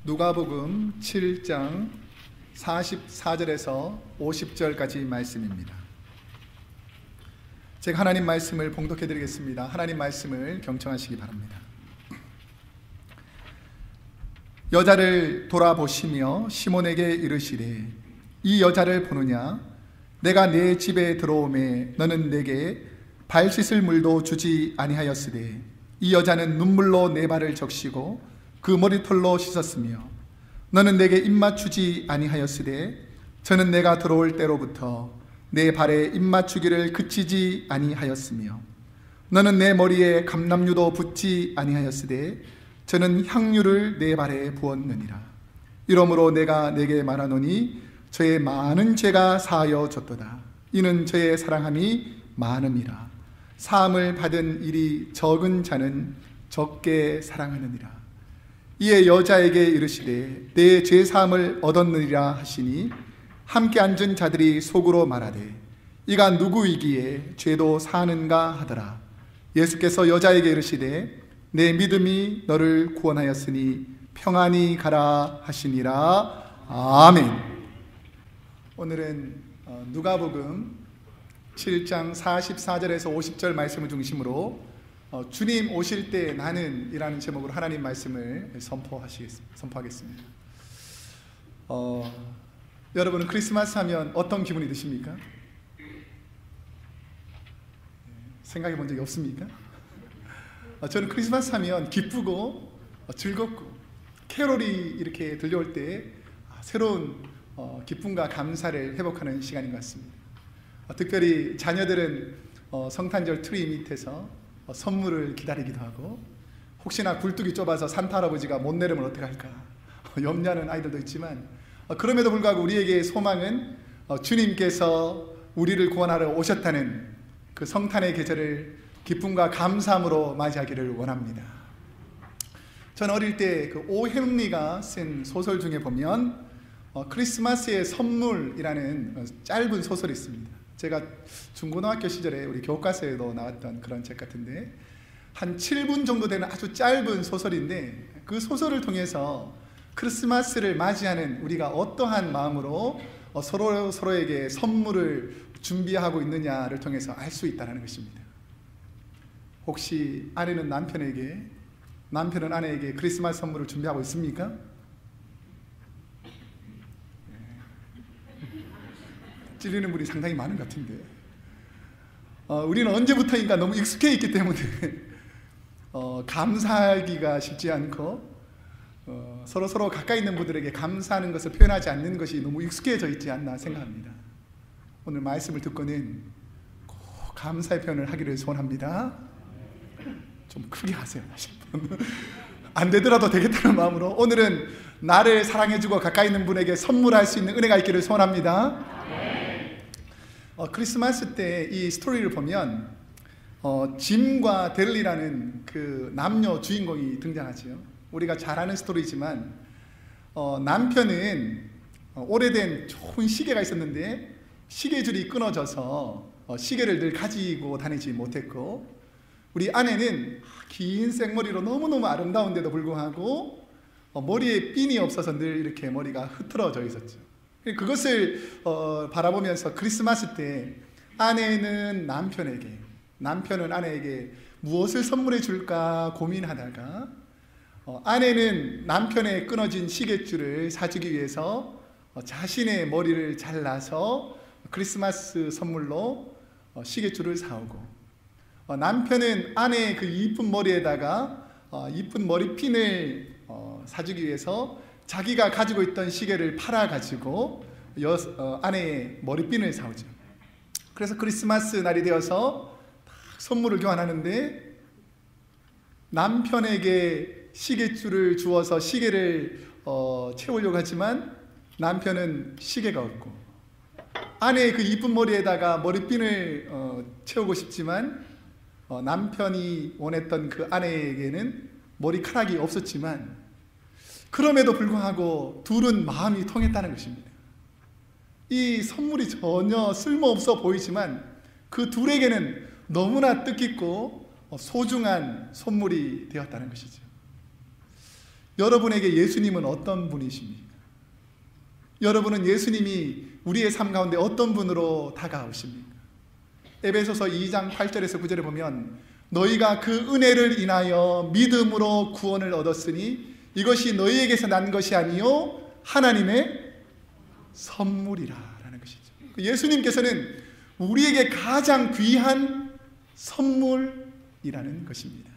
누가복음 7장 44절에서 50절까지 말씀입니다. 제가 하나님 말씀을 봉독해 드리겠습니다. 하나님 말씀을 경청하시기 바랍니다. 여자를 돌아보시며 시몬에게 이르시되 이 여자를 보느냐? 내가 내 집에 들어오매 너는 내게 발 씻을 물도 주지 아니하였으되 이 여자는 눈물로 내 발을 적시고 그 머리털로 씻었으며 너는 내게 입맞추지 아니하였으되 저는 내가 들어올 때로부터 내 발에 입맞추기를 그치지 아니하였으며 너는 내 머리에 감람유도 붓지 아니하였으되 저는 향유를 내 발에 부었느니라. 이러므로 내가 내게 말하노니 저의 많은 죄가 사하여졌도다. 이는 저의 사랑함이 많음이라. 사함을 받은 일이 적은 자는 적게 사랑하느니라. 이에 여자에게 이르시되 내 죄사함을 얻었느니라 하시니 함께 앉은 자들이 속으로 말하되 이가 누구이기에 죄도 사하는가 하더라. 예수께서 여자에게 이르시되 내 믿음이 너를 구원하였으니 평안히 가라 하시니라. 아멘. 오늘은 누가복음 7장 44절에서 50절 말씀을 중심으로 주님 오실 때 나는 이라는 제목으로 하나님 말씀을 선포하겠습니다. 여러분은 크리스마스 하면 어떤 기분이 드십니까? 생각해 본 적이 없습니까? 저는 크리스마스 하면 기쁘고 즐겁고 캐롤이 이렇게 들려올 때 새로운 기쁨과 감사를 회복하는 시간인 것 같습니다. 특별히 자녀들은 성탄절 트리 밑에서 선물을 기다리기도 하고 혹시나 굴뚝이 좁아서 산타 할아버지가 못 내리면 어떡할까 염려하는 아이들도 있지만 그럼에도 불구하고 우리에게 소망은 주님께서 우리를 구원하러 오셨다는 그 성탄의 계절을 기쁨과 감사함으로 맞이하기를 원합니다. 저는 어릴 때 그 오헨리가 쓴 소설 중에 보면 크리스마스의 선물이라는 짧은 소설이 있습니다. 제가 중고등학교 시절에 우리 교과서에도 나왔던 그런 책 같은데 한 7분 정도 되는 아주 짧은 소설인데 그 소설을 통해서 크리스마스를 맞이하는 우리가 어떠한 마음으로 서로에게 선물을 준비하고 있느냐를 통해서 알 수 있다는 것입니다. 혹시 아내는 남편은 아내에게 크리스마스 선물을 준비하고 있습니까? 찔리는 분이 상당히 많은 것 같은데 우리는 언제부터인가 너무 익숙해 있기 때문에 감사하기가 쉽지 않고 서로 가까이 있는 분들에게 감사하는 것을 표현하지 않는 것이 너무 익숙해져 있지 않나 생각합니다. 오늘 말씀을 듣고는 꼭 감사의 표현을 하기를 소원합니다. 좀 크게 하세요. 안 되더라도 되겠다는 마음으로 오늘은 나를 사랑해주고 가까이 있는 분에게 선물할 수 있는 은혜가 있기를 소원합니다. 크리스마스 때 이 스토리를 보면 짐과 델리라는 그 남녀 주인공이 등장하죠. 우리가 잘 아는 스토리지만 남편은 오래된 좋은 시계가 있었는데 시계줄이 끊어져서 시계를 늘 가지고 다니지 못했고 우리 아내는 긴 생머리로 너무너무 아름다운데도 불구하고 머리에 핀이 없어서 늘 이렇게 머리가 흐트러져 있었죠. 그것을 바라보면서 크리스마스 때 아내는 남편은 아내에게 무엇을 선물해 줄까 고민하다가 아내는 남편의 끊어진 시계줄을 사주기 위해서 자신의 머리를 잘라서 크리스마스 선물로 시계줄을 사오고 남편은 아내의 그 이쁜 머리에다가 이쁜 머리핀을 사주기 위해서 자기가 가지고 있던 시계를 팔아가지고 아내의 머리핀을 사오죠. 그래서 크리스마스 날이 되어서 선물을 교환하는데 남편에게 시계줄을 주어서 시계를 채우려고 하지만 남편은 시계가 없고 아내의 그 이쁜 머리에다가 머리핀을 채우고 싶지만 남편이 원했던 그 아내에게는 머리카락이 없었지만 그럼에도 불구하고 둘은 마음이 통했다는 것입니다. 이 선물이 전혀 쓸모없어 보이지만 그 둘에게는 너무나 뜻깊고 소중한 선물이 되었다는 것이죠. 여러분에게 예수님은 어떤 분이십니까? 여러분은 예수님이 우리의 삶 가운데 어떤 분으로 다가오십니까? 에베소서 2장 8절에서 9절에 보면 너희가 그 은혜를 인하여 믿음으로 구원을 얻었으니 이것이 너희에게서 난 것이 아니요 하나님의 선물이라 라는 것이죠. 예수님께서는 우리에게 가장 귀한 선물이라는 것입니다.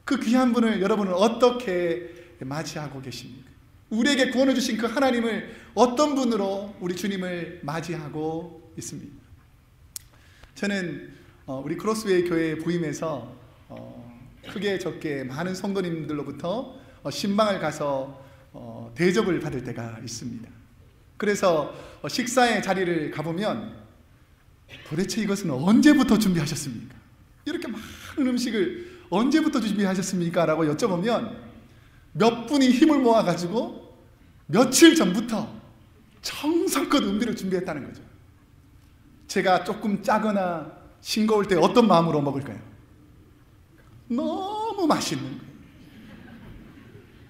그 귀한 분을 여러분은 어떻게 맞이하고 계십니까? 우리에게 구원을 주신 그 하나님을 어떤 분으로 우리 주님을 맞이하고 있습니까? 저는 우리 크로스웨이 교회에 부임해서 크게 적게 많은 성도님들로부터 신방을 가서 대접을 받을 때가 있습니다. 그래서 식사의 자리를 가보면 도대체 이것은 언제부터 준비하셨습니까? 이렇게 많은 음식을 언제부터 준비하셨습니까? 라고 여쭤보면 몇 분이 힘을 모아가지고 며칠 전부터 정성껏 음식을 준비했다는 거죠. 제가 조금 짜거나 싱거울 때 어떤 마음으로 먹을까요? 너무 맛있는 거예요.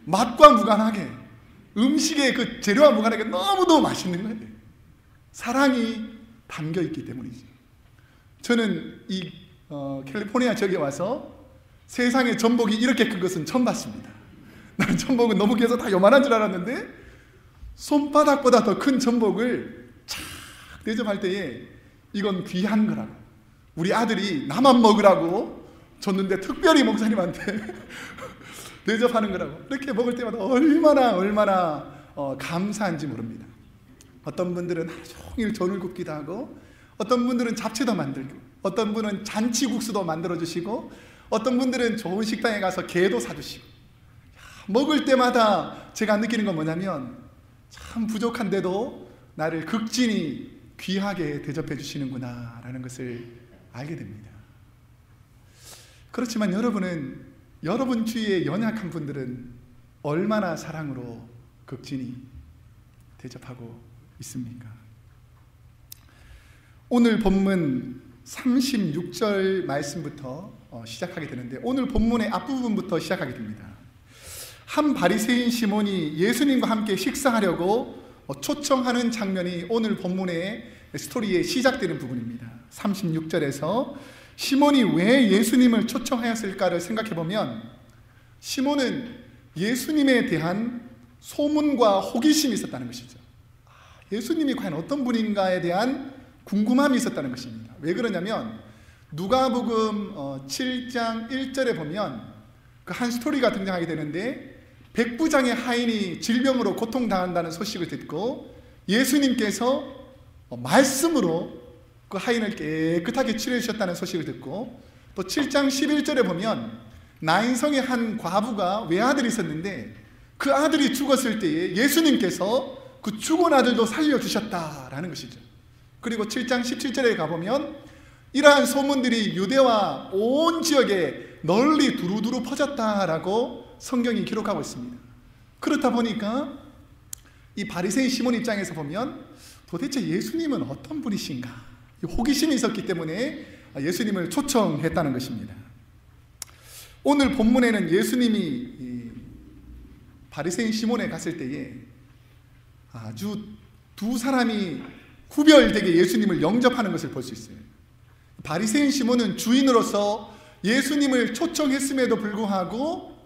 맛과 무관하게, 음식의 그 재료와 무관하게 너무너무 맛있는 거예요. 사랑이 담겨있기 때문이죠. 저는 이 캘리포니아 지역에 와서 세상에 전복이 이렇게 큰 것은 처음 봤습니다. 나는 전복은 너무 귀해서 다 요만한 줄 알았는데 손바닥보다 더 큰 전복을 착 대접할 때에 이건 귀한 거라고, 우리 아들이 나만 먹으라고 줬는데 특별히 목사님한테 대접하는 거라고, 이렇게 먹을 때마다 얼마나 감사한지 모릅니다. 어떤 분들은 하루 종일 전을 굽기도 하고, 어떤 분들은 잡채도 만들고, 어떤 분은 잔치국수도 만들어주시고, 어떤 분들은 좋은 식당에 가서 게도 사주시고, 먹을 때마다 제가 느끼는 건 뭐냐면 참 부족한데도 나를 극진히 귀하게 대접해 주시는구나 라는 것을 알게 됩니다. 그렇지만 여러분은, 여러분 주위의 연약한 분들은 얼마나 사랑으로 극진히 대접하고 있습니까? 오늘 본문 36절 말씀부터 시작하게 되는데, 오늘 본문의 앞부분부터 시작하게 됩니다. 한 바리새인 시몬이 예수님과 함께 식사하려고 초청하는 장면이 오늘 본문의 스토리에 시작되는 부분입니다. 36절에서 시몬이 왜 예수님을 초청하였을까를 생각해보면, 시몬은 예수님에 대한 소문과 호기심이 있었다는 것이죠. 예수님이 과연 어떤 분인가에 대한 궁금함이 있었다는 것입니다. 왜 그러냐면 누가복음 7장 1절에 보면 그 한 스토리가 등장하게 되는데, 백부장의 하인이 질병으로 고통당한다는 소식을 듣고 예수님께서 말씀으로 그 하인을 깨끗하게 치료해 주셨다는 소식을 듣고, 또 7장 11절에 보면 나인성의 한 과부가 외아들이 있었는데 그 아들이 죽었을 때에 예수님께서 그 죽은 아들도 살려주셨다라는 것이죠. 그리고 7장 17절에 가보면 이러한 소문들이 유대와 온 지역에 널리 두루두루 퍼졌다라고 성경이 기록하고 있습니다. 그렇다 보니까 이 바리새인 시몬 입장에서 보면 도대체 예수님은 어떤 분이신가, 호기심이 있었기 때문에 예수님을 초청했다는 것입니다. 오늘 본문에는 예수님이 바리새인 시몬에 갔을 때에 아주 두 사람이 구별되게 예수님을 영접하는 것을 볼 수 있어요. 바리새인 시몬은 주인으로서 예수님을 초청했음에도 불구하고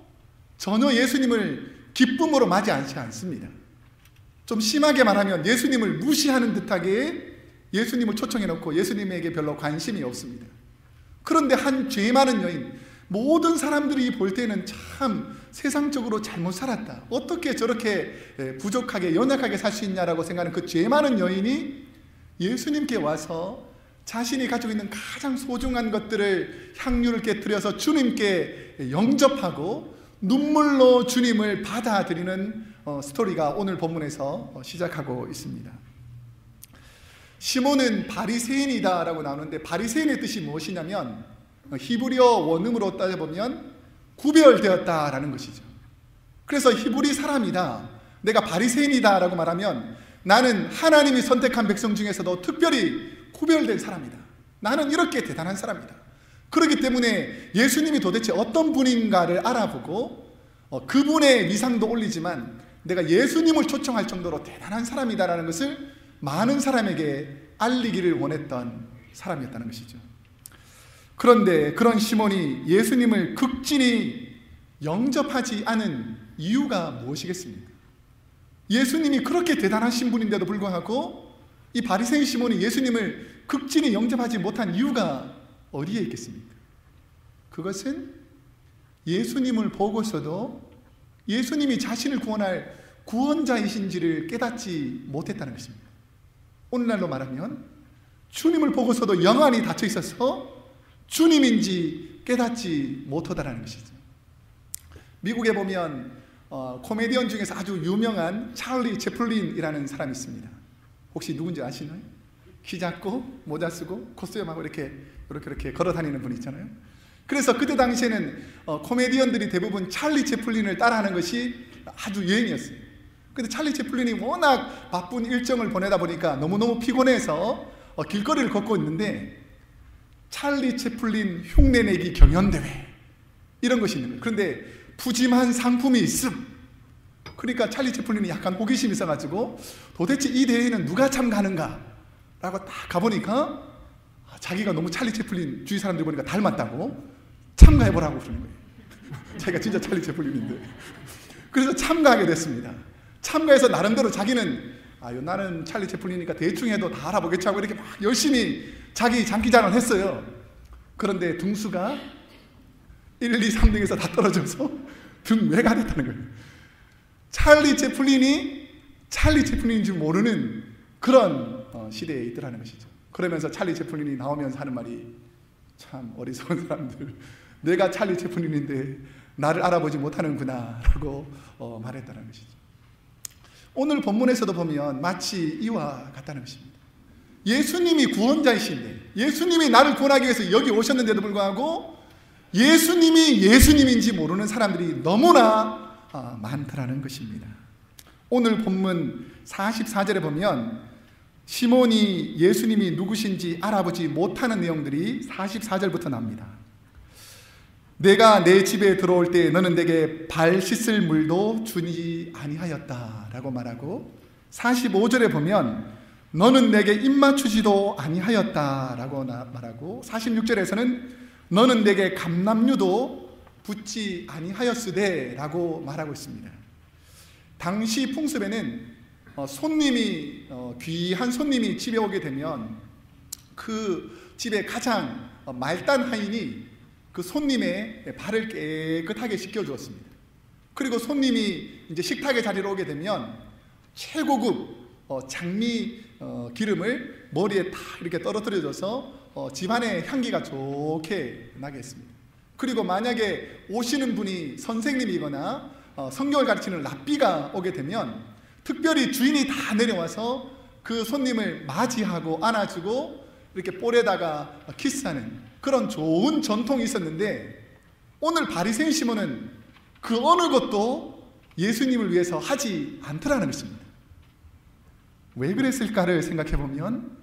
전혀 예수님을 기쁨으로 맞이하지 않습니다. 좀 심하게 말하면 예수님을 무시하는 듯하게 예수님을 초청해놓고 예수님에게 별로 관심이 없습니다. 그런데 한 죄 많은 여인, 모든 사람들이 볼 때는 참 세상적으로 잘못 살았다, 어떻게 저렇게 부족하게 연약하게 살 수 있냐라고 생각하는 그 죄 많은 여인이 예수님께 와서 자신이 가지고 있는 가장 소중한 것들을 향유를 깨뜨려서 주님께 영접하고 눈물로 주님을 받아들이는 스토리가 오늘 본문에서 시작하고 있습니다. 시몬은 바리새인이다 라고 나오는데, 바리새인의 뜻이 무엇이냐면 히브리어 원음으로 따져보면 구별되었다라는 것이죠. 그래서 히브리 사람이다, 내가 바리새인이다 라고 말하면 나는 하나님이 선택한 백성 중에서도 특별히 구별된 사람이다, 나는 이렇게 대단한 사람이다. 그렇기 때문에 예수님이 도대체 어떤 분인가를 알아보고 그분의 위상도 올리지만 내가 예수님을 초청할 정도로 대단한 사람이다라는 것을 많은 사람에게 알리기를 원했던 사람이었다는 것이죠. 그런데 그런 시몬이 예수님을 극진히 영접하지 않은 이유가 무엇이겠습니까? 예수님이 그렇게 대단하신 분인데도 불구하고 이 바리새인 시몬이 예수님을 극진히 영접하지 못한 이유가 어디에 있겠습니까? 그것은 예수님을 보고서도 예수님이 자신을 구원할 구원자이신지를 깨닫지 못했다는 것입니다. 오늘날로 말하면 주님을 보고서도 영안이 닫혀 있어서 주님인지 깨닫지 못하다는 것이죠. 미국에 보면 코미디언 중에서 아주 유명한 찰리 채플린이라는 사람이 있습니다. 혹시 누군지 아시나요? 키 작고 모자 쓰고 코스튬하고 이렇게 걸어 다니는 분 있잖아요. 그래서 그때 당시에는 코미디언들이 대부분 찰리 채플린을 따라하는 것이 아주 유행이었어요. 근데 찰리 채플린이 워낙 바쁜 일정을 보내다 보니까 너무너무 피곤해서 길거리를 걷고 있는데 찰리 채플린 흉내내기 경연대회 이런 것이 있는 거예요. 그런데 푸짐한 상품이 있음. 그러니까 찰리 채플린이 약간 호기심이 있어가지고 도대체 이 대회는 누가 참가하는가 라고 딱 가보니까 자기가 너무 찰리 채플린 주위 사람들 보니까 닮았다고 참가해보라고 그러는 거예요. 자기가 진짜 찰리 채플린인데. 그래서 참가하게 됐습니다. 참가해서 나름대로 자기는 나는 찰리 채플린이니까 대충 해도 다 알아보겠지 하고 이렇게 막 열심히 자기 장기자랑을 했어요. 그런데 등수가 1, 2, 3등에서 다 떨어져서 등외가 됐다는 거예요. 찰리 채플린인 줄 모르는 그런 시대에 있더라는 것이죠. 그러면서 찰리 채플린이 나오면서 하는 말이 참 어리석은 사람들, 내가 찰리 채플린인데 나를 알아보지 못하는구나 라고 말했다는 것이죠. 오늘 본문에서도 보면 마치 이와 같다는 것입니다. 예수님이 구원자이신데 예수님이 나를 구원하기 위해서 여기 오셨는데도 불구하고 예수님이 예수님인지 모르는 사람들이 너무나 많더라는 것입니다. 오늘 본문 44절에 보면 시몬이 예수님이 누구신지 알아보지 못하는 내용들이 44절부터 나옵니다. 내가 내 집에 들어올 때 너는 내게 발 씻을 물도 주지 아니하였다 라고 말하고 45절에 보면 너는 내게 입맞추지도 아니하였다 라고 말하고 46절에서는 너는 내게 감람류도 붓지 아니하였으되 라고 말하고 있습니다. 당시 풍습에는 귀한 손님이 집에 오게 되면 그 집의 가장 말단 하인이 그 손님의 발을 깨끗하게 씻겨주었습니다. 그리고 손님이 이제 식탁의 자리로 오게 되면 최고급 장미 기름을 머리에 다 이렇게 떨어뜨려줘서 집안의 향기가 좋게 나게 했습니다. 그리고 만약에 오시는 분이 선생님이거나 성경을 가르치는 랍비가 오게 되면 특별히 주인이 다 내려와서 그 손님을 맞이하고 안아주고 이렇게 볼에다가 키스하는 그런 좋은 전통이 있었는데 오늘 바리새인 시몬은 그 어느 것도 예수님을 위해서 하지 않더라는 것입니다. 왜 그랬을까를 생각해 보면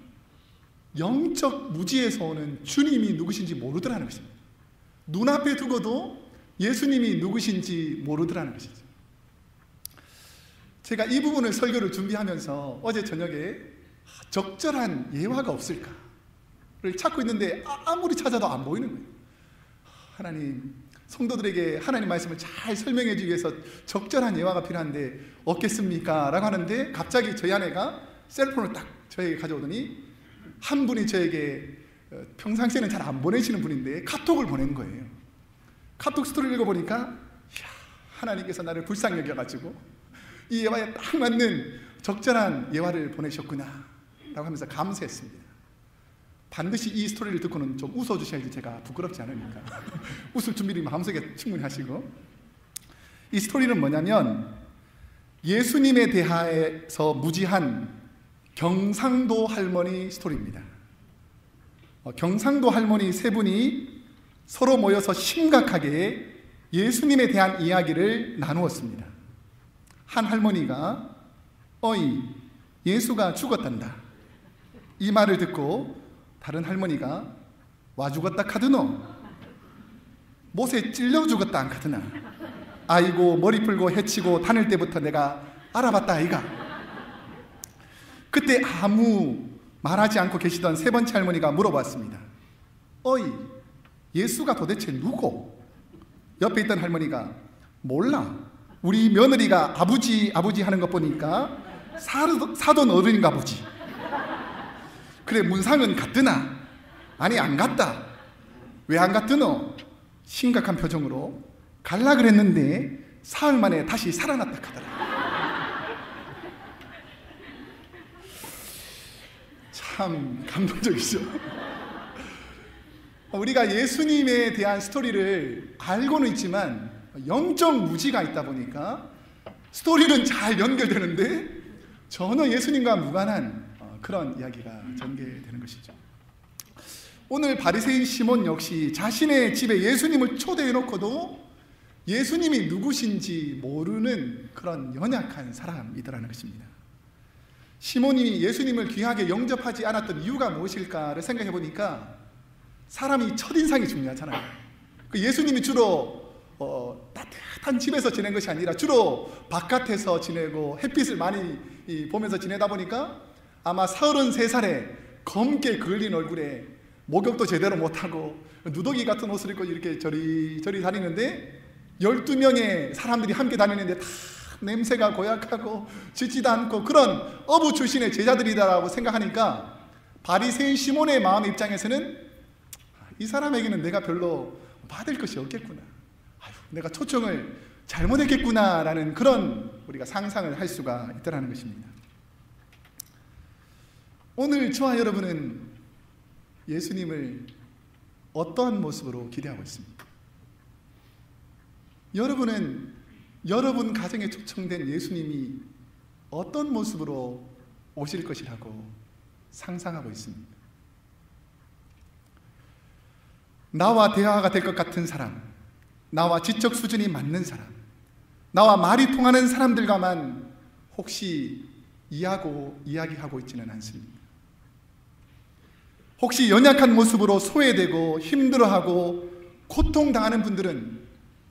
영적 무지에서 오는 주님이 누구신지 모르더라는 것입니다. 눈앞에 두고도 예수님이 누구신지 모르더라는 것이죠. 제가 이 부분을 설교를 준비하면서 어제 저녁에 적절한 예화가 없을까를 찾고 있는데 아무리 찾아도 안 보이는 거예요. 하나님, 성도들에게 하나님 말씀을 잘 설명해 주기 위해서 적절한 예화가 필요한데 없겠습니까? 라고 하는데 갑자기 저희 아내가 셀폰을 딱 저에게 가져오더니 한 분이 저에게 평상시에는 잘 안 보내시는 분인데 카톡을 보낸 거예요. 카톡 스토리를 읽어보니까 하나님께서 나를 불쌍히 여겨가지고 이 예화에 딱 맞는 적절한 예화를 보내셨구나 라고 하면서 감사했습니다. 반드시 이 스토리를 듣고는 좀 웃어주셔야지 제가 부끄럽지 않으니까 웃을 준비를 마음속에 충분히 하시고, 이 스토리는 뭐냐면 예수님에 대하여서 무지한 경상도 할머니 스토리입니다. 경상도 할머니 세 분이 서로 모여서 심각하게 예수님에 대한 이야기를 나누었습니다. 한 할머니가 어이 예수가 죽었단다 이 말을 듣고 다른 할머니가 와 죽었다 카드노 못에 찔려 죽었다 안 카드나 아이고 머리 풀고 해치고 다닐 때부터 내가 알아봤다 아이가. 그때 아무 말하지 않고 계시던 세 번째 할머니가 물어봤습니다. 어이, 예수가 도대체 누구? 옆에 있던 할머니가 몰라. 우리 며느리가 아버지 하는 것 보니까 사돈 어른인가 보지. 그래, 문상은 갔드나? 아니, 안 갔다. 왜 안 갔드노? 심각한 표정으로 갈라 그랬는데 사흘 만에 다시 살아났다 하더라. 참 감동적이죠. 우리가 예수님에 대한 스토리를 알고는 있지만 영적 무지가 있다 보니까 스토리는 잘 연결되는데 전혀 예수님과 무관한 그런 이야기가 전개되는 것이죠. 오늘 바리새인 시몬 역시 자신의 집에 예수님을 초대해 놓고도 예수님이 누구신지 모르는 그런 연약한 사람이더라는 것입니다. 시몬이 예수님을 귀하게 영접하지 않았던 이유가 무엇일까를 생각해 보니까 사람이 첫인상이 중요하잖아요. 예수님이 주로 따뜻한 집에서 지낸 것이 아니라 주로 바깥에서 지내고 햇빛을 많이 보면서 지내다 보니까 아마 33살에 검게 그을린 얼굴에 목욕도 제대로 못하고 누더기 같은 옷을 입고 이렇게 저리 다니는데 12명의 사람들이 함께 다니는데 다 냄새가 고약하고 짖지도 않고 그런 어부 출신의 제자들이다라고 생각하니까 바리새인 시몬의 마음 입장에서는 이 사람에게는 내가 별로 받을 것이 없겠구나, 내가 초청을 잘못했겠구나라는 그런 우리가 상상을 할 수가 있다는 것입니다. 오늘 저와 여러분은 예수님을 어떠한 모습으로 기대하고 있습니까? 여러분은 여러분 가정에 초청된 예수님이 어떤 모습으로 오실 것이라고 상상하고 있습니다. 나와 대화가 될 것 같은 사람, 나와 지적 수준이 맞는 사람, 나와 말이 통하는 사람들과만 혹시 이야기하고 있지는 않습니다. 혹시 연약한 모습으로 소외되고 힘들어하고 고통당하는 분들은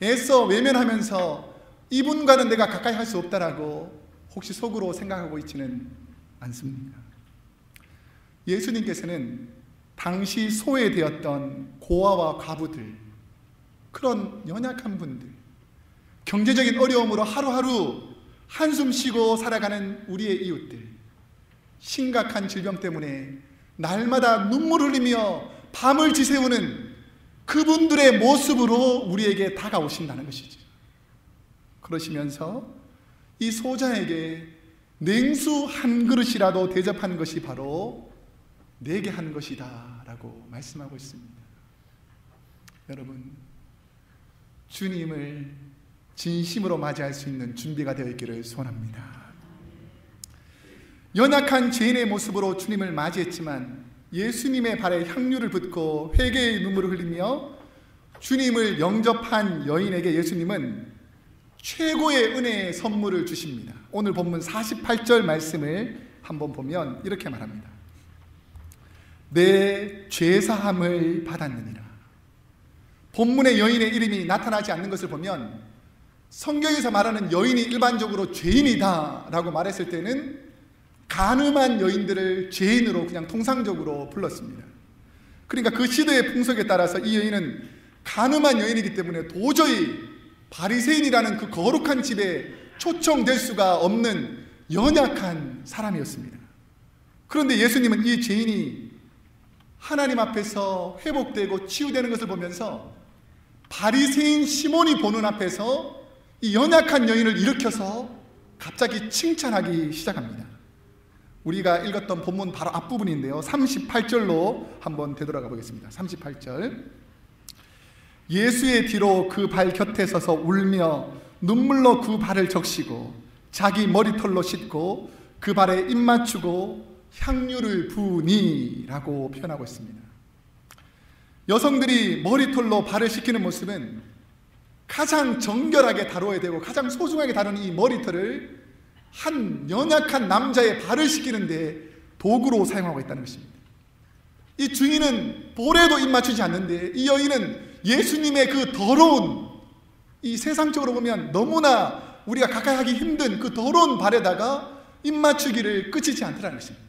애써 외면하면서 이분과는 내가 가까이 할 수 없다라고 혹시 속으로 생각하고 있지는 않습니까? 예수님께서는 당시 소외되었던 고아와 과부들, 그런 연약한 분들, 경제적인 어려움으로 하루하루 한숨 쉬고 살아가는 우리의 이웃들, 심각한 질병 때문에 날마다 눈물 흘리며 밤을 지새우는 그분들의 모습으로 우리에게 다가오신다는 것이죠. 그러시면서 이 소자에게 냉수 한 그릇이라도 대접한 것이 바로 내게 한 것이다 라고 말씀하고 있습니다. 여러분, 주님을 진심으로 맞이할 수 있는 준비가 되어 있기를 소원합니다. 연약한 죄인의 모습으로 주님을 맞이했지만 예수님의 발에 향유를 붓고 회개의 눈물을 흘리며 주님을 영접한 여인에게 예수님은 최고의 은혜의 선물을 주십니다. 오늘 본문 48절 말씀을 한번 보면 이렇게 말합니다. 내 죄사함을 받았느니라. 본문의 여인의 이름이 나타나지 않는 것을 보면 성경에서 말하는 여인이 일반적으로 죄인이다 라고 말했을 때는 간음한 여인들을 죄인으로 그냥 통상적으로 불렀습니다. 그러니까 그 시대의 풍속에 따라서 이 여인은 간음한 여인이기 때문에 도저히 바리새인이라는 그 거룩한 집에 초청될 수가 없는 연약한 사람이었습니다. 그런데 예수님은 이 죄인이 하나님 앞에서 회복되고 치유되는 것을 보면서 바리새인 시몬이 보는 앞에서 이 연약한 여인을 일으켜서 갑자기 칭찬하기 시작합니다. 우리가 읽었던 본문 바로 앞부분인데요, 38절로 한번 되돌아가 보겠습니다. 38절. 예수의 뒤로 그 발 곁에 서서 울며 눈물로 그 발을 적시고 자기 머리털로 씻고 그 발에 입 맞추고 향유를 부으니 라고 표현하고 있습니다. 여성들이 머리털로 발을 씻기는 모습은 가장 정결하게 다뤄야 되고 가장 소중하게 다루는 이 머리털을 한 연약한 남자의 발을 씻기는데 도구로 사용하고 있다는 것입니다. 이 주인은 볼에도 입 맞추지 않는데 이 여인은 예수님의 그 더러운 이 세상적으로 보면 너무나 우리가 가까이 하기 힘든 그 더러운 발에다가 입맞추기를 그치지 않더라는 것입니다.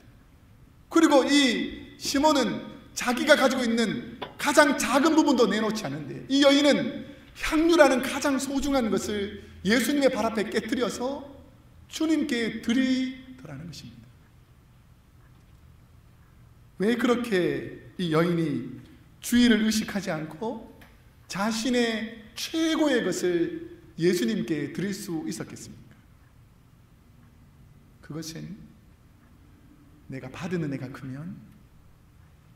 그리고 이 시몬은 자기가 가지고 있는 가장 작은 부분도 내놓지 않는데, 이 여인은 향유라는 가장 소중한 것을 예수님의 발 앞에 깨뜨려서 주님께 드리더라는 것입니다. 왜 그렇게 이 여인이 주의를 의식하지 않고 자신의 최고의 것을 예수님께 드릴 수 있었겠습니까? 그것은 내가 받은 은혜가 크면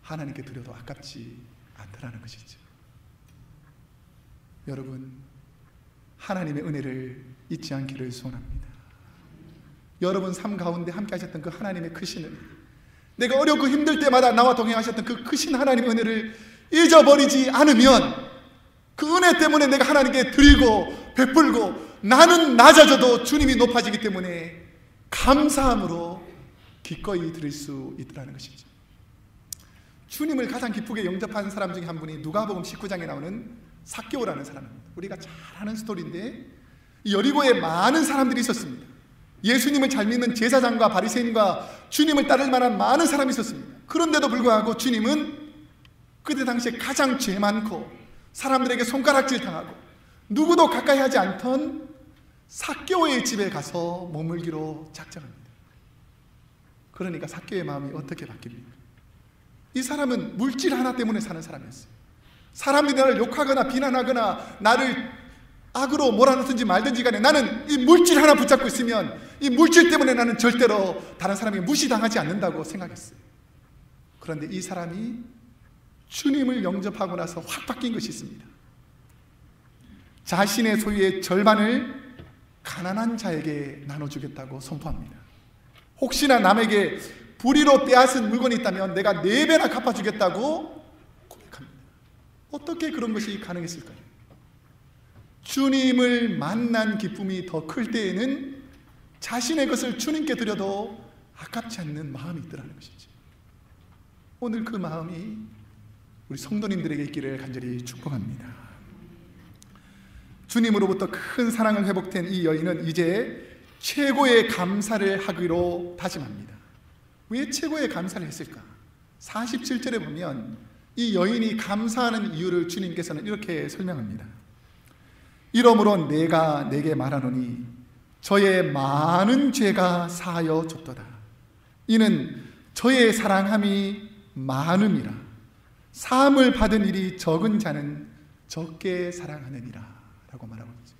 하나님께 드려도 아깝지 않다라는 것이죠. 여러분, 하나님의 은혜를 잊지 않기를 소원합니다. 여러분 삶 가운데 함께 하셨던 그 하나님의 크신 은혜, 내가 어렵고 힘들 때마다 나와 동행하셨던 그 크신 하나님의 은혜를 잊어버리지 않으면, 그 은혜 때문에 내가 하나님께 드리고 베풀고 나는 낮아져도 주님이 높아지기 때문에 감사함으로 기꺼이 드릴 수 있다는 것이죠. 주님을 가장 기쁘게 영접한 사람 중에 한 분이 누가복음 19장에 나오는 삭개오라는 사람입니다. 우리가 잘 아는 스토리인데, 여리고에 많은 사람들이 있었습니다. 예수님을 잘 믿는 제사장과 바리새인과 주님을 따를 만한 많은 사람이 있었습니다. 그런데도 불구하고 주님은 그때 당시에 가장 죄 많고 사람들에게 손가락질 당하고 누구도 가까이 하지 않던 삭개오의 집에 가서 머물기로 작정합니다. 그러니까 삭개오의 마음이 어떻게 바뀝니까? 이 사람은 물질 하나 때문에 사는 사람이었어요. 사람들이 나를 욕하거나 비난하거나 나를 악으로 몰아넣든지 말든지 간에 나는 이 물질 하나 붙잡고 있으면 이 물질 때문에 나는 절대로 다른 사람에게 무시당하지 않는다고 생각했어요. 그런데 이 사람이 주님을 영접하고 나서 확 바뀐 것이 있습니다. 자신의 소유의 절반을 가난한 자에게 나눠주겠다고 선포합니다. 혹시나 남에게 불의로 빼앗은 물건이 있다면 내가 4배나 갚아주겠다고 고백합니다. 어떻게 그런 것이 가능했을까요? 주님을 만난 기쁨이 더 클 때에는 자신의 것을 주님께 드려도 아깝지 않는 마음이 있더라는 것이죠. 오늘 그 마음이 우리 성도님들에게 있기를 간절히 축복합니다. 주님으로부터 큰 사랑을 회복된 이 여인은 이제 최고의 감사를 하기로 다짐합니다. 왜 최고의 감사를 했을까? 47절에 보면 이 여인이 감사하는 이유를 주님께서는 이렇게 설명합니다. 이러므로 내가 내게 말하노니 저의 많은 죄가 사하여 줬도다. 이는 저의 사랑함이 많음이라. 사함을 받은 일이 적은 자는 적게 사랑하느니라 라고 말하고 있죠.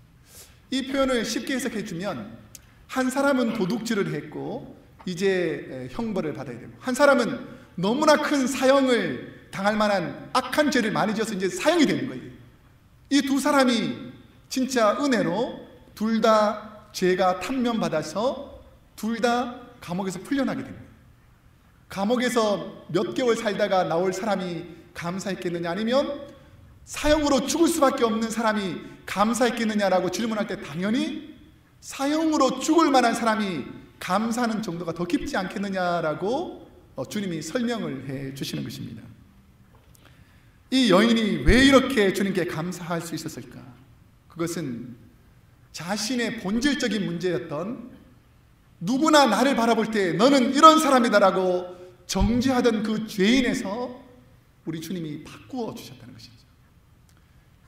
이 표현을 쉽게 해석해 주면, 한 사람은 도둑질을 했고 이제 형벌을 받아야 되고, 한 사람은 너무나 큰 사형을 당할 만한 악한 죄를 많이 지어서 이제 사형이 되는 거예요. 이 두 사람이 진짜 은혜로 둘 다 죄가 탄면받아서 둘 다 감옥에서 풀려나게 됩니다. 감옥에서 몇 개월 살다가 나올 사람이 감사했겠느냐, 아니면 사형으로 죽을 수밖에 없는 사람이 감사했겠느냐라고 질문할 때 당연히 사형으로 죽을 만한 사람이 감사하는 정도가 더 깊지 않겠느냐라고 주님이 설명을 해 주시는 것입니다. 이 여인이 왜 이렇게 주님께 감사할 수 있었을까? 그것은 자신의 본질적인 문제였던, 누구나 나를 바라볼 때 너는 이런 사람이다라고 정죄하던 그 죄인에서 우리 주님이 바꾸어 주셨다는 것이죠.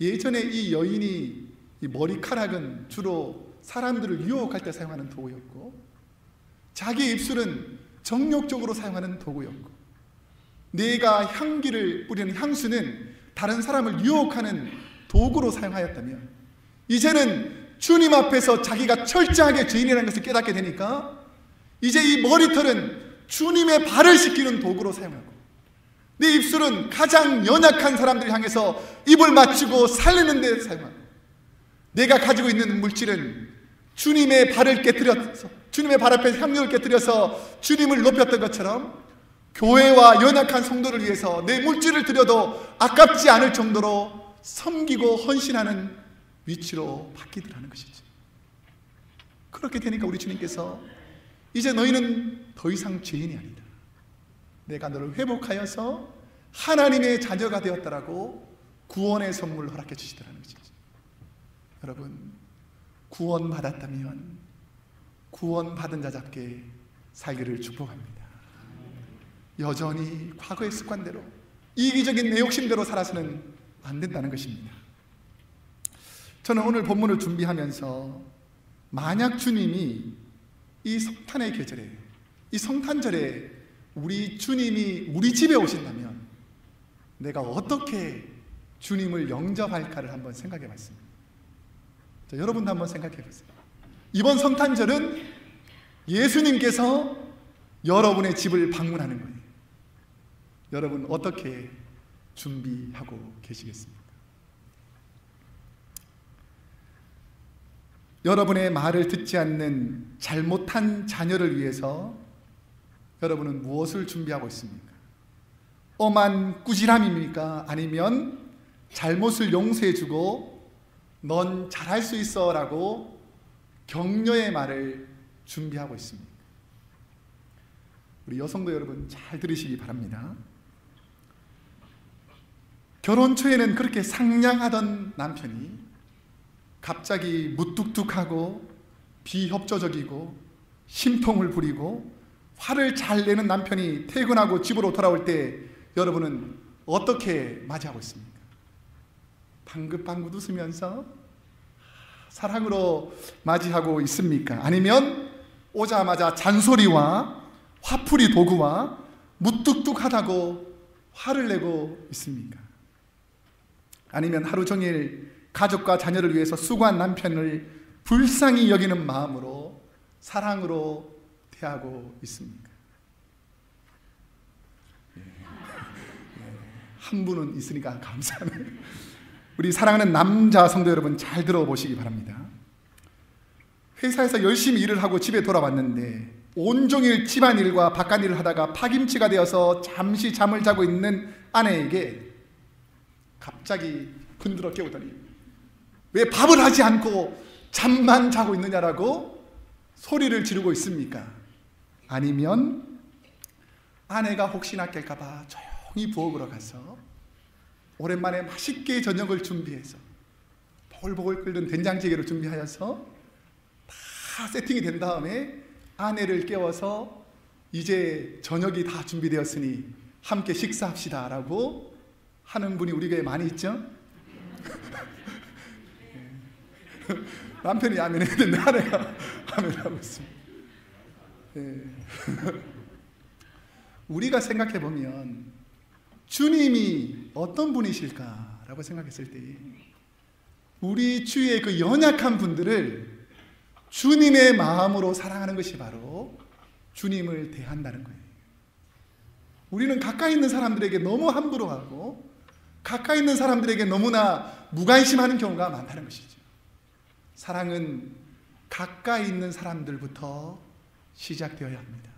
예전에 이 여인이 이 머리카락은 주로 사람들을 유혹할 때 사용하는 도구였고, 자기 입술은 정욕적으로 사용하는 도구였고, 내가 향기를 뿌리는 향수는 다른 사람을 유혹하는 도구로 사용하였다면, 이제는 주님 앞에서 자기가 철저하게 죄인이라는 것을 깨닫게 되니까 이제 이 머리털은 주님의 발을 씻기는 도구로 사용하고, 내 입술은 가장 연약한 사람들을 향해서 입을 맞추고 살리는 데 사용하고, 내가 가지고 있는 물질은 주님의 발을 깨뜨려서, 주님의 발 앞에 향유를 깨뜨려서 주님을 높였던 것처럼 교회와 연약한 성도를 위해서 내 물질을 드려도 아깝지 않을 정도로 섬기고 헌신하는 위치로 바뀌더라는 것이죠. 그렇게 되니까 우리 주님께서 이제 너희는 더 이상 죄인이 아니다, 내가 너를 회복하여서 하나님의 자녀가 되었다라고 구원의 선물을 허락해 주시더라는 것이죠. 여러분, 구원받았다면 구원받은 자답게 살기를 축복합니다. 여전히 과거의 습관대로, 이기적인 내 욕심대로 살아서는 안 된다는 것입니다. 저는 오늘 본문을 준비하면서 만약 주님이 이 성탄의 계절에, 이 성탄절에 우리 주님이 우리 집에 오신다면 내가 어떻게 주님을 영접할까를 한번 생각해 봤습니다. 자, 여러분도 한번 생각해 보세요. 이번 성탄절은 예수님께서 여러분의 집을 방문하는 거예요. 여러분 어떻게 준비하고 계시겠습니까? 여러분의 말을 듣지 않는 잘못한 자녀를 위해서 여러분은 무엇을 준비하고 있습니까? 엄한 꾸지람입니까? 아니면 잘못을 용서해주고 넌 잘할 수 있어 라고 격려의 말을 준비하고 있습니까? 우리 여성도 여러분 잘 들으시기 바랍니다. 결혼 초에는 그렇게 상냥하던 남편이 갑자기 무뚝뚝하고 비협조적이고 심통을 부리고 화를 잘 내는 남편이 퇴근하고 집으로 돌아올 때 여러분은 어떻게 맞이하고 있습니까? 방긋방긋 웃으면서 사랑으로 맞이하고 있습니까? 아니면 오자마자 잔소리와 화풀이 도구와 무뚝뚝하다고 화를 내고 있습니까? 아니면 하루 종일 가족과 자녀를 위해서 수고한 남편을 불쌍히 여기는 마음으로 사랑으로 대하고 있습니까? 한 분은 있으니까 감사하네요. 우리 사랑하는 남자 성도 여러분 잘 들어보시기 바랍니다. 회사에서 열심히 일을 하고 집에 돌아왔는데 온종일 집안일과 바깥일을 하다가 파김치가 되어서 잠시 잠을 자고 있는 아내에게 갑자기 흔들어 깨우더니 왜 밥을 하지 않고 잠만 자고 있느냐라고 소리를 지르고 있습니까? 아니면 아내가 혹시나 깰까봐 조용히 부엌으로 가서 오랜만에 맛있게 저녁을 준비해서 보글보글 끓는 된장찌개를 준비하여서 다 세팅이 된 다음에 아내를 깨워서 이제 저녁이 다 준비되었으니 함께 식사합시다 라고 하는 분이 우리 교회에 많이 있죠? 남편이 아멘 해야 되는데 아내가 아멘하고 있습니다. 우리가 생각해 보면 주님이 어떤 분이실까라고 생각했을 때 우리 주위의 그 연약한 분들을 주님의 마음으로 사랑하는 것이 바로 주님을 대한다는 거예요. 우리는 가까이 있는 사람들에게 너무 함부로 하고 가까이 있는 사람들에게 너무나 무관심하는 경우가 많다는 것이죠. 사랑은 가까이 있는 사람들부터 시작되어야 합니다.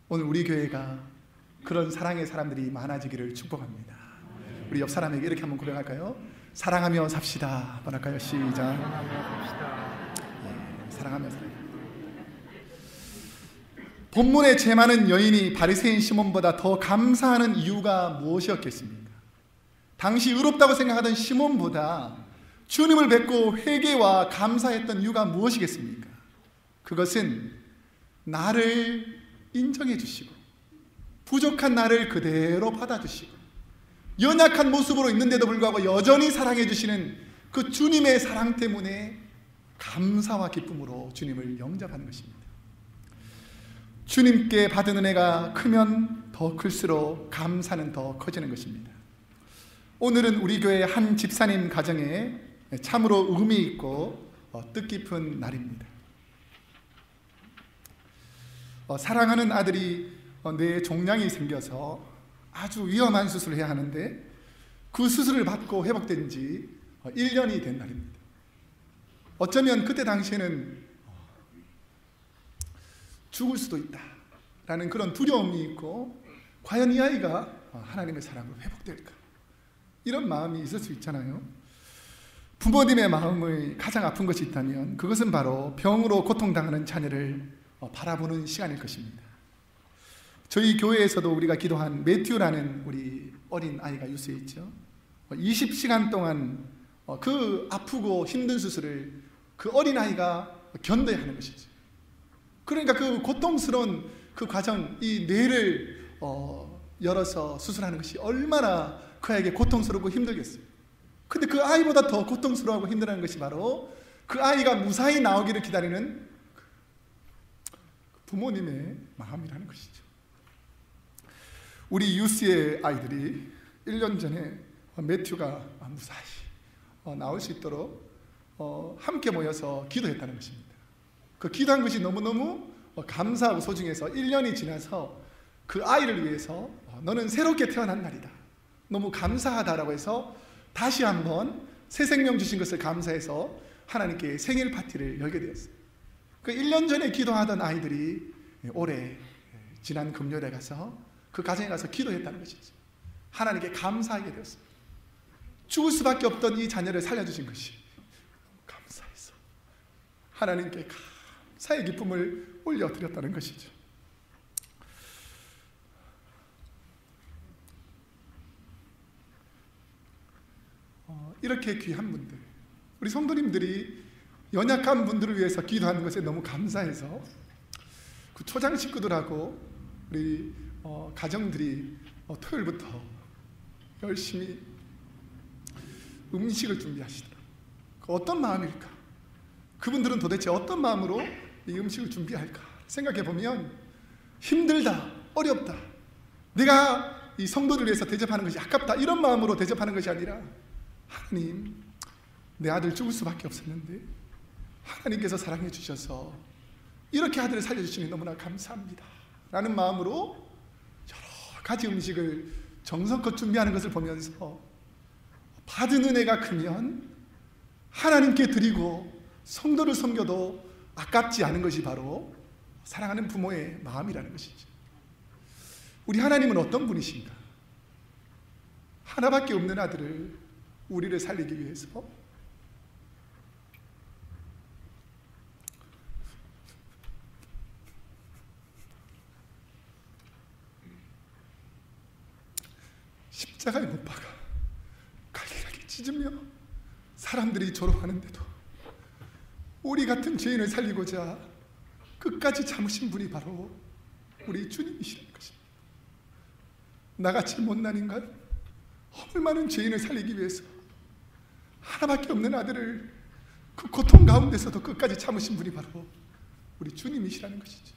오늘 우리 교회가 그런 사랑의 사람들이 많아지기를 축복합니다. 우리 옆 사람에게 이렇게 한번 고백할까요? 사랑하며 삽시다. 한번 할까요? 시작. 사랑하며 삽시다. 본문에 죄 많은 여인이 바리새인 시몬보다 더 감사하는 이유가 무엇이었겠습니까? 당시 의롭다고 생각하던 시몬보다 주님을 뵙고 회개와 감사했던 이유가 무엇이겠습니까? 그것은 나를 인정해 주시고 부족한 나를 그대로 받아주시고 연약한 모습으로 있는데도 불구하고 여전히 사랑해 주시는 그 주님의 사랑 때문에 감사와 기쁨으로 주님을 영접하는 것입니다. 주님께 받은 은혜가 크면 더 클수록 감사는 더 커지는 것입니다. 오늘은 우리 교회 한 집사님 가정에 참으로 의미 있고 뜻깊은 날입니다. 사랑하는 아들이 뇌에 종양이 생겨서 아주 위험한 수술을 해야 하는데 그 수술을 받고 회복된 지 1년이 된 날입니다. 어쩌면 그때 당시에는 죽을 수도 있다라는 그런 두려움이 있고 과연 이 아이가 하나님의 사랑으로 회복될까? 이런 마음이 있을 수 있잖아요. 부모님의 마음을 가장 아픈 것이 있다면 그것은 바로 병으로 고통당하는 자녀를 바라보는 시간일 것입니다. 저희 교회에서도 우리가 기도한 매튜라는 우리 어린 아이가 유수해 있죠. 20시간 동안 그 아프고 힘든 수술을 그 어린아이가 견뎌야 하는 것이죠. 그러니까 그 고통스러운 그 과정, 이 뇌를 열어서 수술하는 것이 얼마나 그에게 고통스럽고 힘들겠어요. 근데 그 아이보다 더 고통스러워하고 힘들어하는 것이 바로 그 아이가 무사히 나오기를 기다리는 부모님의 마음이라는 것이죠. 우리 유스의 아이들이 1년 전에 매튜가 무사히 나올 수 있도록 함께 모여서 기도했다는 것입니다. 그 기도한 것이 너무너무 감사하고 소중해서 1년이 지나서 그 아이를 위해서 너는 새롭게 태어난 날이다, 너무 감사하다라고 해서 다시 한번 새 생명 주신 것을 감사해서 하나님께 생일 파티를 열게 되었어요. 그 1년 전에 기도하던 아이들이 올해 지난 금요일에 가서 그 가정에 가서 기도했다는 것이죠. 하나님께 감사하게 되었어요. 죽을 수밖에 없던 이 자녀를 살려주신 것이 감사해서 하나님께 감사의 기쁨을 올려드렸다는 것이죠. 이렇게 귀한 분들, 우리 성도님들이 연약한 분들을 위해서 기도하는 것에 너무 감사해서 그 초장 식구들하고 우리 가정들이 토요일부터 열심히 음식을 준비하시더라고요. 어떤 마음일까? 그분들은 도대체 어떤 마음으로 이 음식을 준비할까? 생각해 보면 힘들다, 어렵다, 내가 이 성도를 위해서 대접하는 것이 아깝다, 이런 마음으로 대접하는 것이 아니라 하나님, 내 아들 죽을 수밖에 없었는데 하나님께서 사랑해 주셔서 이렇게 아들을 살려주시니 너무나 감사합니다 라는 마음으로 여러 가지 음식을 정성껏 준비하는 것을 보면서 받은 은혜가 크면 하나님께 드리고 성도를 섬겨도 아깝지 않은 것이 바로 사랑하는 부모의 마음이라는 것이죠. 우리 하나님은 어떤 분이신가? 하나밖에 없는 아들을 우리를 살리기 위해서 십자가에 못 박아 갈기갈기 찢으며 사람들이 조롱하는데도 우리 같은 죄인을 살리고자 끝까지 참으신 분이 바로 우리 주님이시라는 것입니다. 나같이 못난 인간, 허물 많은 죄인을 살리기 위해서 하나밖에 없는 아들을 그 고통 가운데서도 끝까지 참으신 분이 바로 우리 주님이시라는 것이죠.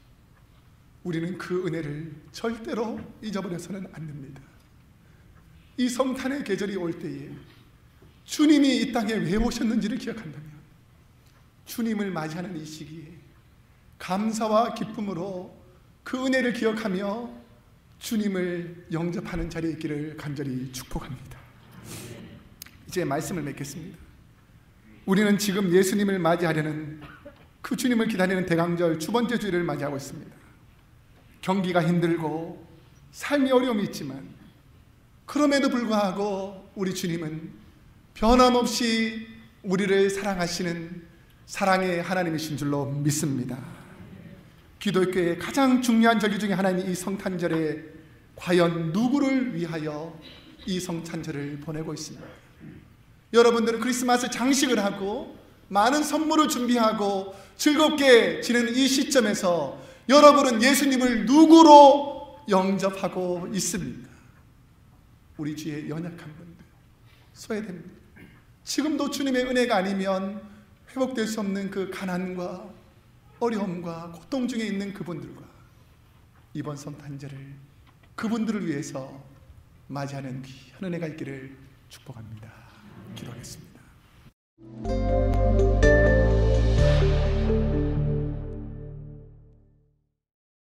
우리는 그 은혜를 절대로 잊어버려서는 안 됩니다. 이 성탄의 계절이 올 때에 주님이 이 땅에 왜 오셨는지를 기억한다면 주님을 맞이하는 이 시기에 감사와 기쁨으로 그 은혜를 기억하며 주님을 영접하는 자리에 있기를 간절히 축복합니다. 이제 말씀을 맺겠습니다. 우리는 지금 예수님을 맞이하려는 그 주님을 기다리는 대강절 주 번째 주일을 맞이하고 있습니다. 경기가 힘들고 삶이 어려움이 있지만 그럼에도 불구하고 우리 주님은 변함없이 우리를 사랑하시는 사랑의 하나님이신 줄로 믿습니다. 기독교의 가장 중요한 절기 중에 하나인 이 성탄절에 과연 누구를 위하여 이 성탄절을 보내고 있습니다. 여러분들은 크리스마스 장식을 하고 많은 선물을 준비하고 즐겁게 지내는 이 시점에서 여러분은 예수님을 누구로 영접하고 있습니까? 우리 주위에 연약한 분들, 소외된 분들, 지금도 주님의 은혜가 아니면 회복될 수 없는 그 가난과 어려움과 고통 중에 있는 그분들과 이번 성탄절을 그분들을 위해서 맞이하는 귀한 은혜가 있기를 축복합니다. 기도하겠습니다.